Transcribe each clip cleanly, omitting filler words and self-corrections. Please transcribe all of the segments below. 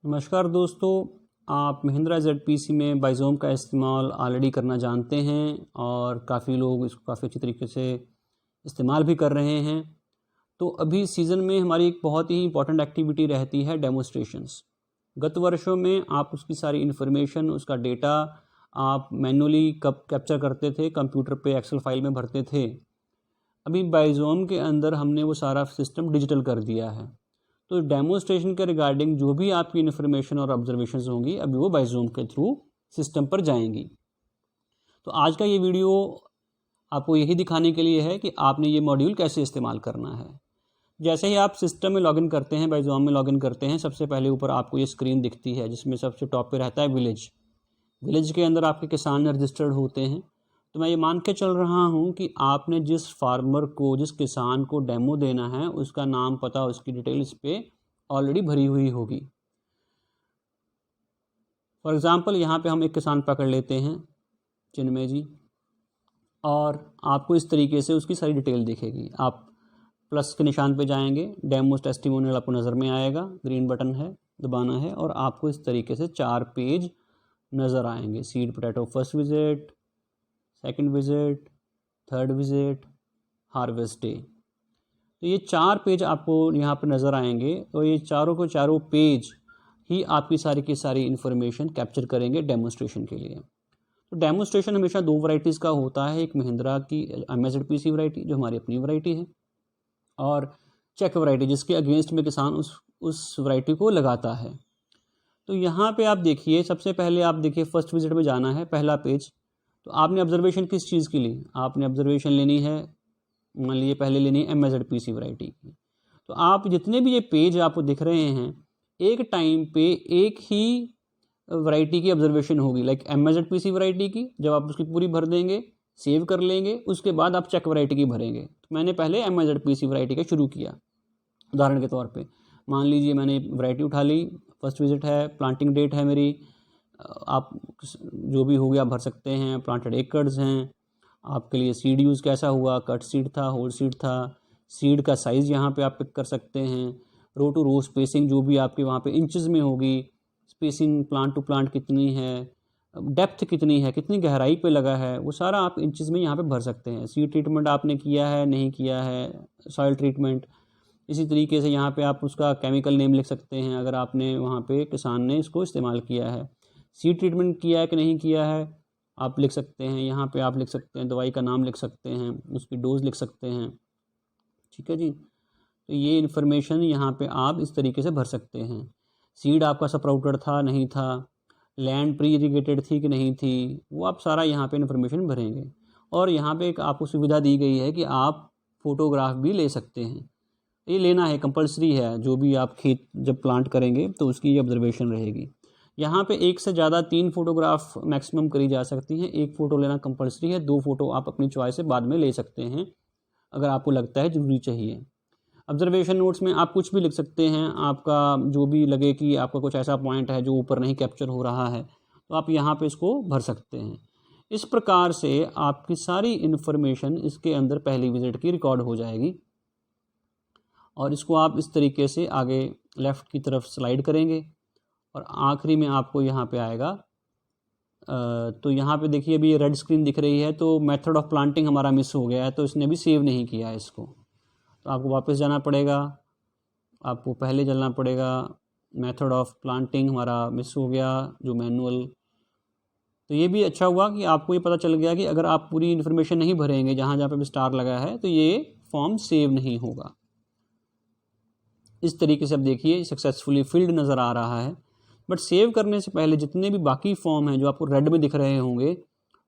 नमस्कार दोस्तों, आप महिंद्रा ZPC में बाइज़ोम का इस्तेमाल ऑलरेडी करना जानते हैं और काफ़ी लोग इसको काफ़ी अच्छी तरीके से इस्तेमाल भी कर रहे हैं। तो अभी सीज़न में हमारी एक बहुत ही इंपॉर्टेंट एक्टिविटी रहती है डेमोस्ट्रेशंस। गत वर्षों में आप उसकी सारी इन्फॉर्मेशन, उसका डेटा आप मैनुअली कब कैप्चर करते थे, कंप्यूटर पे एक्सेल फाइल में भरते थे। अभी बाइज़ोम के अंदर हमने वो सारा सिस्टम डिजिटल कर दिया है। तो डेमोस्ट्रेशन के रिगार्डिंग जो भी आपकी इन्फॉर्मेशन और ऑब्जर्वेशंस होंगी अभी वो बाइज़ोम के थ्रू सिस्टम पर जाएंगी। तो आज का ये वीडियो आपको यही दिखाने के लिए है कि आपने ये मॉड्यूल कैसे इस्तेमाल करना है। जैसे ही आप सिस्टम में लॉगिन करते हैं, बाइज़ोम में लॉगिन करते हैं, सबसे पहले ऊपर आपको ये स्क्रीन दिखती है जिसमें सबसे टॉप पे रहता है विलेज के अंदर आपके किसान रजिस्टर्ड होते हैं। तो मैं ये मान के चल रहा हूँ कि आपने जिस फार्मर को, जिस किसान को डेमो देना है उसका नाम, पता, उसकी डिटेल इस पर ऑलरेडी भरी हुई होगी। फॉर एग्ज़ाम्पल यहाँ पे हम एक किसान पकड़ लेते हैं, चिन्मय जी, और आपको इस तरीके से उसकी सारी डिटेल दिखेगी। आप प्लस के निशान पे जाएंगे, डेमो टेस्टिमोनियल आपको नज़र में आएगा, ग्रीन बटन है, दबाना है और आपको इस तरीके से 4 पेज नज़र आएंगे। Seed potato first visit, second visit, third visit, harvest day. तो ये 4 पेज आपको यहाँ पर नज़र आएंगे। तो ये चारों को चारों पेज ही आपकी सारी की सारी इन्फॉर्मेशन कैप्चर करेंगे डेमोस्ट्रेशन के लिए। तो डेमोस्ट्रेशन हमेशा 2 वैरायटीज़ का होता है, एक महिंद्रा की MSZPC वैरायटी जो हमारी अपनी वैरायटी है, और चेक वैरायटी जिसके अगेंस्ट में किसान उस वैरायटी को लगाता है। तो यहाँ पे आप देखिए, सबसे पहले आप देखिए फर्स्ट विजिट में जाना है, पहला पेज। तो आपने ऑब्जर्वेशन किस चीज़ की ली? आपने ऑब्जर्वेशन लेनी है, मान लीजिए पहले लेनी है MSZPC वैरायटी की। तो आप जितने भी ये पेज आपको दिख रहे हैं, एक टाइम पे एक ही वैरायटी की ऑब्जर्वेशन होगी। लाइक MSZPC वैरायटी की जब आप उसकी पूरी भर देंगे, सेव कर लेंगे, उसके बाद आप चेक वैरायटी की भरेंगे। तो मैंने पहले MSZPC वैरायटी का शुरू किया। उदाहरण के तौर पे मान लीजिए मैंने वैरायटी उठा ली, फर्स्ट विजिट है, प्लांटिंग डेट है मेरी, आप जो भी हो गया भर सकते हैं, प्लांटेड एकर्स हैं, आपके लिए सीड यूज़ कैसा हुआ, कट सीड था, होल सीड था, सीड का साइज़ यहाँ पे आप पिक कर सकते हैं, रो टू रो स्पेसिंग जो भी आपके वहाँ पे इंचेस में होगी, स्पेसिंग प्लांट टू प्लांट कितनी है, डेप्थ कितनी है, कितनी गहराई पे लगा है, वो सारा आप इंचेस में यहाँ पे भर सकते हैं। सीड ट्रीटमेंट आपने किया है, नहीं किया है, सॉइल ट्रीटमेंट। इसी तरीके से यहाँ पे आप उसका केमिकल नेम लिख सकते हैं अगर आपने वहाँ पे किसान ने इसको इस्तेमाल किया है। सीड ट्रीटमेंट किया है कि नहीं किया है आप लिख सकते हैं। यहाँ पे आप लिख सकते हैं, दवाई का नाम लिख सकते हैं, उसकी डोज लिख सकते हैं। ठीक है जी। तो ये इन्फॉर्मेशन यहाँ पे आप इस तरीके से भर सकते हैं। सीड आपका स्प्राउटेड था, नहीं था, लैंड प्री इरीगेटेड थी कि नहीं थी, वो आप सारा यहाँ पे इन्फॉर्मेशन भरेंगे। और यहाँ पे एक आपको सुविधा दी गई है कि आप फ़ोटोग्राफ भी ले सकते हैं। ये लेना है, कंपलसरी है। जो भी आप खेत जब प्लांट करेंगे तो उसकी ऑब्जर्वेशन रहेगी। यहाँ पे एक से ज़्यादा 3 फोटोग्राफ मैक्सिमम करी जा सकती हैं। 1 फ़ोटो लेना कंपलसरी है, 2 फ़ोटो आप अपनी चॉइस से बाद में ले सकते हैं अगर आपको लगता है ज़रूरी चाहिए। ऑब्जर्वेशन नोट्स में आप कुछ भी लिख सकते हैं, आपका जो भी लगे कि आपका कुछ ऐसा पॉइंट है जो ऊपर नहीं कैप्चर हो रहा है, तो आप यहाँ पे इसको भर सकते हैं। इस प्रकार से आपकी सारी इन्फॉर्मेशन इसके अंदर पहली विजिट की रिकॉर्ड हो जाएगी और इसको आप इस तरीके से आगे लेफ़्ट की तरफ स्लाइड करेंगे और आखिरी में आपको यहाँ पे आएगा। तो यहाँ पे देखिए अभी ये रेड स्क्रीन दिख रही है, तो मेथड ऑफ प्लांटिंग हमारा मिस हो गया है, तो इसने अभी सेव नहीं किया है इसको। तो आपको वापस जाना पड़ेगा, आपको पहले चलना पड़ेगा। मेथड ऑफ प्लांटिंग हमारा मिस हो गया, जो मैनुअल। तो ये भी अच्छा हुआ कि आपको ये पता चल गया कि अगर आप पूरी इन्फॉर्मेशन नहीं भरेंगे जहाँ जहाँ पे स्टार लगा है तो ये फॉर्म सेव नहीं होगा। इस तरीके से अब देखिए सक्सेसफुली फिल्ड नज़र आ रहा है। बट सेव करने से पहले जितने भी बाकी फॉर्म हैं जो आपको रेड में दिख रहे होंगे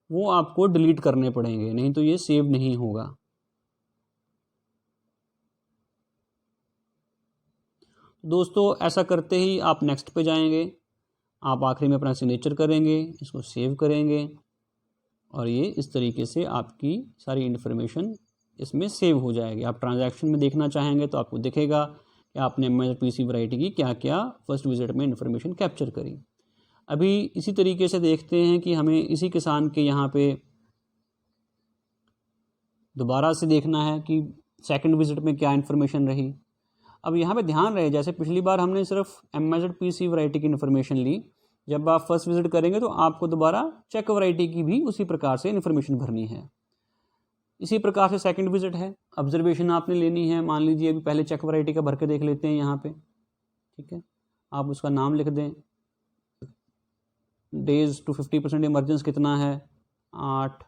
वो आपको डिलीट करने पड़ेंगे, नहीं तो ये सेव नहीं होगा। दोस्तों ऐसा करते ही आप नेक्स्ट पे जाएंगे, आप आखिरी में अपना सिग्नेचर करेंगे, इसको सेव करेंगे और ये इस तरीके से आपकी सारी इन्फॉर्मेशन इसमें सेव हो जाएगी। आप ट्रांजैक्शन में देखना चाहेंगे तो आपको दिखेगा कि आपने MSZPC वैरायटी की क्या क्या फर्स्ट विजिट में इन्फॉर्मेशन कैप्चर करी। अभी इसी तरीके से देखते हैं कि हमें इसी किसान के यहाँ पे दोबारा से देखना है कि सेकंड विजिट में क्या इन्फॉर्मेशन रही। अब यहाँ पे ध्यान रहे, जैसे पिछली बार हमने सिर्फ MSZPC वैरायटी की इन्फॉर्मेशन ली, जब आप फर्स्ट विजिट करेंगे तो आपको दोबारा चेक वैरायटी की भी उसी प्रकार से इन्फॉर्मेशन भरनी है। इसी प्रकार से सेकंड विजिट है, ऑब्जर्वेशन आपने लेनी है। मान लीजिए अभी पहले चेक वैरायटी का भर के देख लेते हैं यहाँ पे, ठीक है। आप उसका नाम लिख दें, डेज टू 50% इमरजेंस कितना है, 8,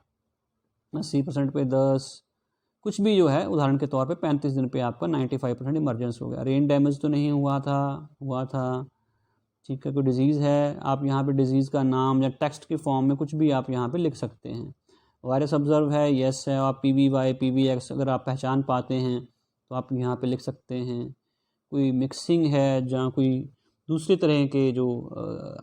80% पे 10, कुछ भी जो है, उदाहरण के तौर पे 35 दिन पे आपका 95% इमरजेंस हो गया। रेन डैमेज तो नहीं हुआ था, ठीक है। कोई डिजीज़ है, आप यहाँ पे डिजीज़ का नाम या टेक्स्ट के फॉर्म में कुछ भी आप यहाँ पे लिख सकते हैं। वायरस ऑब्जर्व है, यस है। आप PVY PVX अगर आप पहचान पाते हैं तो आप यहाँ पे लिख सकते हैं। कोई मिक्सिंग है, जहाँ कोई दूसरे तरह के जो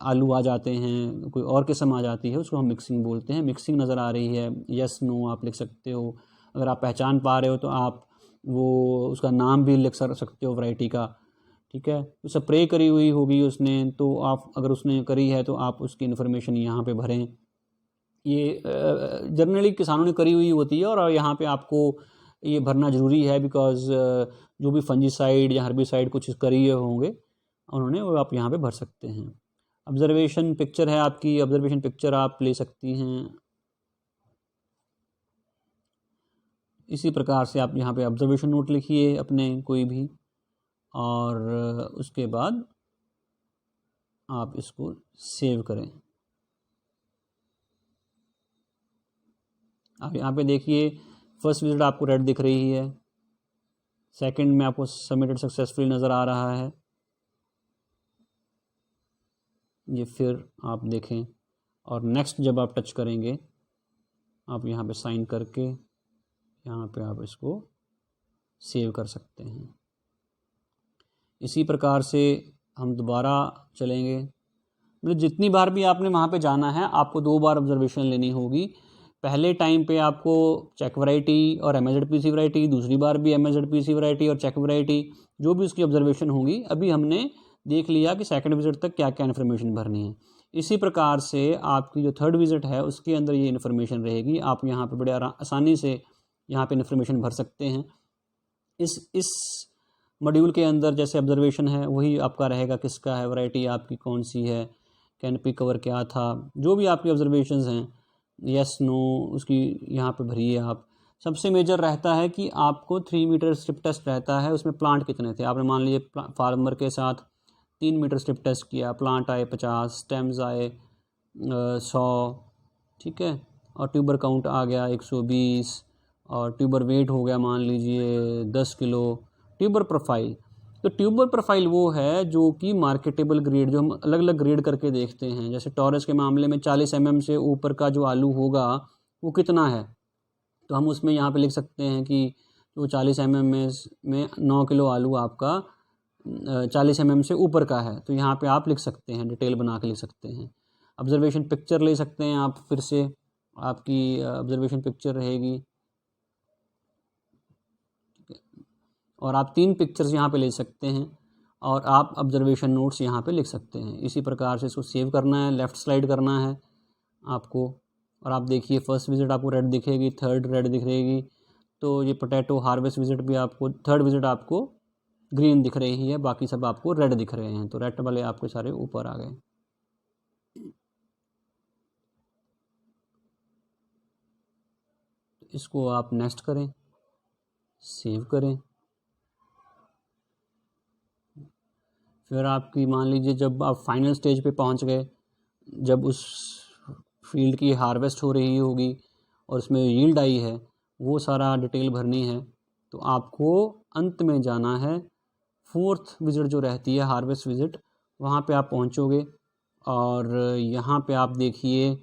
आलू आ जाते हैं, कोई और किस्म आ जाती है, उसको हम मिक्सिंग बोलते हैं। मिक्सिंग नज़र आ रही है, यस नो आप लिख सकते हो। अगर आप पहचान पा रहे हो तो आप वो उसका नाम भी लिख सकते हो वैरायटी का, ठीक है। तो स्प्रे करी हुई होगी उसने, तो आप अगर उसने करी है तो आप उसकी इन्फॉर्मेशन यहाँ पे भरें। ये जनरली किसानों ने करी हुई होती है और यहाँ पे आपको ये भरना ज़रूरी है, बिकॉज़ जो भी फंजीसाइड या हर्बिसाइड कुछ करी होंगे उन्होंने, वो आप यहाँ पे भर सकते हैं। ऑब्जर्वेशन पिक्चर है आपकी, ऑब्जर्वेशन पिक्चर आप ले सकती हैं। इसी प्रकार से आप यहाँ पे ऑब्जर्वेशन नोट लिखिए अपने कोई भी, और उसके बाद आप इसको सेव करें। आप यहाँ पे देखिए, फर्स्ट विजिट आपको रेड दिख रही है, सेकंड में आपको सबमिटेड सक्सेसफुली नज़र आ रहा है। ये फिर आप देखें, और नेक्स्ट जब आप टच करेंगे, आप यहाँ पे साइन करके यहाँ पे आप इसको सेव कर सकते हैं। इसी प्रकार से हम दोबारा चलेंगे, मतलब जितनी बार भी आपने वहाँ पे जाना है आपको 2 बार ऑब्जर्वेशन लेनी होगी। पहले टाइम पे आपको चेक वैरायटी और MSZPC वैरायटी, दूसरी बार भी MSZPC वैरायटी और चेक वैरायटी, जो भी उसकी ऑब्जर्वेशन होगी। अभी हमने देख लिया कि सेकंड विजिट तक क्या क्या इन्फॉर्मेशन भरनी है। इसी प्रकार से आपकी जो थर्ड विजिट है उसके अंदर ये इन्फॉर्मेशन रहेगी। आप यहाँ पे बड़े आसानी से यहाँ पे इन्फॉर्मेशन भर सकते हैं। इस मॉड्यूल के अंदर जैसे ऑब्जर्वेशन है वही आपका रहेगा, किसका है, वैरायटी आपकी कौन सी है, कैनपी कवर क्या था, जो भी आपकी ऑब्जर्वेशंस हैं, यस नो, उसकी यहाँ पे भरिए आप। सबसे मेजर रहता है कि आपको 3 मीटर स्ट्रिप टेस्ट रहता है, उसमें प्लांट कितने थे। आपने मान लीजिए फार्मर के साथ 3 मीटर स्ट्रिप टेस्ट किया, प्लांट आए 50, स्टेम्स आए 100, ठीक है, और ट्यूबर काउंट आ गया 120, और ट्यूबर वेट हो गया मान लीजिए 10 किलो। ट्यूबर प्रोफाइल, तो ट्यूबर प्रोफाइल वो है जो कि मार्केटेबल ग्रेड, जो हम अलग अलग ग्रेड करके देखते हैं। जैसे टॉरस के मामले में 40 mm से ऊपर का जो आलू होगा वो कितना है, तो हम उसमें यहाँ पे लिख सकते हैं कि वो 40 mm में 9 किलो आलू आपका 40 mm से ऊपर का है, तो यहाँ पे आप लिख सकते हैं, डिटेल बना के लिख सकते हैं। ऑब्जर्वेशन पिक्चर ले सकते हैं आप, फिर से आपकी ऑब्जर्वेशन पिक्चर रहेगी, और आप 3 पिक्चर्स यहाँ पे ले सकते हैं, और आप ऑब्जर्वेशन नोट्स यहाँ पे लिख सकते हैं। इसी प्रकार से इसको सेव करना है, लेफ़्ट स्लाइड करना है आपको, और आप देखिए फर्स्ट विजिट आपको रेड दिखेगी, थर्ड रेड दिखेगी, तो ये पोटैटो हार्वेस्ट विजिट भी आपको, थर्ड विजिट आपको ग्रीन दिख रही है, बाकी सब आपको रेड दिख रहे हैं, तो रेड वाले आपके सारे ऊपर आ गए। इसको आप नेक्स्ट करें, सेव करें। फिर आपकी मान लीजिए जब आप फाइनल स्टेज पे पहुंच गए, जब उस फील्ड की हार्वेस्ट हो रही होगी और उसमें यील्ड आई है, वो सारा डिटेल भरनी है, तो आपको अंत में जाना है। 4th विजिट जो रहती है हार्वेस्ट विजिट, वहाँ पे आप पहुँचोगे, और यहाँ पे आप देखिए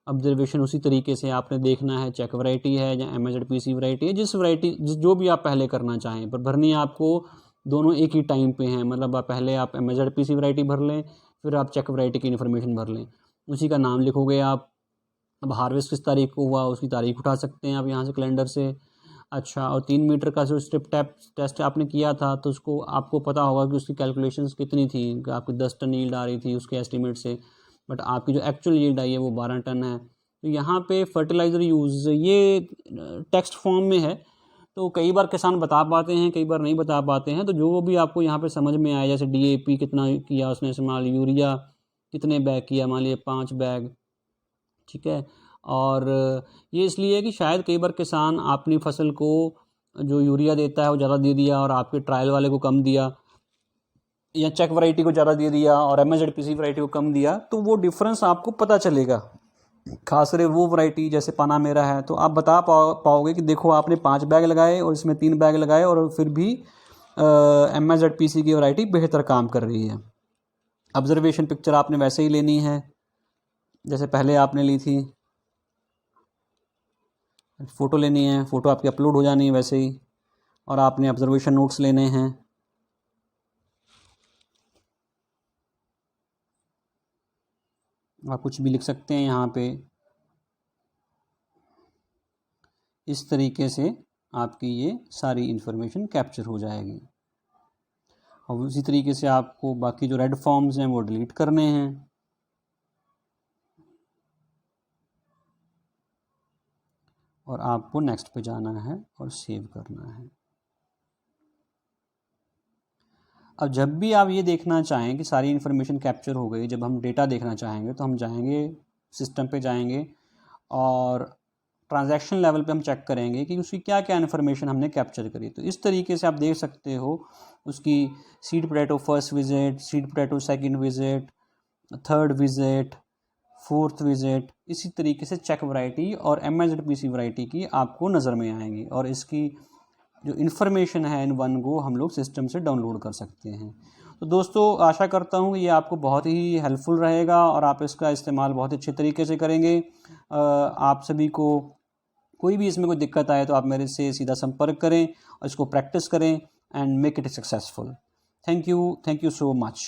ऑब्जर्वेशन उसी तरीके से आपने देखना है, चेक वैरायटी है या MSZPC वैरायटी है, जिस वैरायटी जो भी आप पहले करना चाहें, पर भरनी आपको दोनों एक ही टाइम पे हैं। मतलब आप पहले आप MSZPC वैरायटी भर लें, फिर आप चेक वैरायटी की इन्फॉर्मेशन भर लें, उसी का नाम लिखोगे आप। अब हार्वेस्ट किस तारीख को हुआ उसकी तारीख उठा सकते हैं आप यहाँ से कैलेंडर से। अच्छा, और 3 मीटर का जो स्ट्रिप टेस्ट आपने किया था, तो उसको आपको पता होगा कि उसकी कैलकुलेशंस कितनी थी, आपकी 10 टन यील्ड आ रही थी उसके एस्टीमेट से, बट आपकी जो एक्चुअल यील्ड आई है वो 12 टन है। तो यहाँ पे फर्टिलाइज़र यूज़ ये टेक्स्ट फॉर्म में है, तो कई बार किसान बता पाते हैं, कई बार नहीं बता पाते हैं। तो जो भी आपको यहाँ पे समझ में आया, जैसे DAP कितना किया उसने इस्तेमाल, यूरिया कितने बैग किया, मान लीजिए 5 बैग, ठीक है। और ये इसलिए कि शायद कई बार किसान अपनी फसल को जो यूरिया देता है वो ज़्यादा दे दिया और आपके ट्रायल वाले को कम दिया, या चेक वैरायटी को ज़्यादा दे दिया और MSZPC वैरायटी को कम दिया, तो वो डिफरेंस आपको पता चलेगा। खास करके वो वैरायटी जैसे पाना मेरा है, तो आप बता पाओगे कि देखो आपने 5 बैग लगाए और इसमें 3 बैग लगाए और फिर भी MSZPC की वैरायटी बेहतर काम कर रही है। ऑब्जर्वेशन पिक्चर आपने वैसे ही लेनी है जैसे पहले आपने ली थी, फ़ोटो लेनी है, फ़ोटो आपकी अपलोड हो जानी है वैसे ही, और आपने ऑब्जर्वेशन नोट्स लेने हैं। आप कुछ भी लिख सकते हैं यहाँ पे। इस तरीके से आपकी ये सारी इन्फॉर्मेशन कैप्चर हो जाएगी। और उसी तरीके से आपको बाकी जो रेड फॉर्म्स हैं वो डिलीट करने हैं। और आपको नेक्स्ट पे जाना है और सेव करना है। अब जब भी आप ये देखना चाहें कि सारी इन्फॉर्मेशन कैप्चर हो गई, जब हम डेटा देखना चाहेंगे तो हम जाएंगे सिस्टम पे जाएंगे और ट्रांजैक्शन लेवल पे हम चेक करेंगे कि उसकी क्या क्या इन्फॉर्मेशन हमने कैप्चर करी। तो इस तरीके से आप देख सकते हो उसकी seed potato first visit, seed potato second visit, third visit, fourth visit, इसी तरीके से चेक वैरायटी और MSZPC वैरायटी की आपको नज़र में आएंगी। और इसकी जो इन्फॉर्मेशन है इन वन गो हम लोग सिस्टम से डाउनलोड कर सकते हैं। तो दोस्तों आशा करता हूँ कि ये आपको बहुत ही हेल्पफुल रहेगा और आप इसका इस्तेमाल बहुत अच्छे तरीके से करेंगे। आप सभी को कोई भी इसमें कोई दिक्कत आए तो आप मेरे से सीधा संपर्क करें और इसको प्रैक्टिस करें and make it successful. Thank you so much.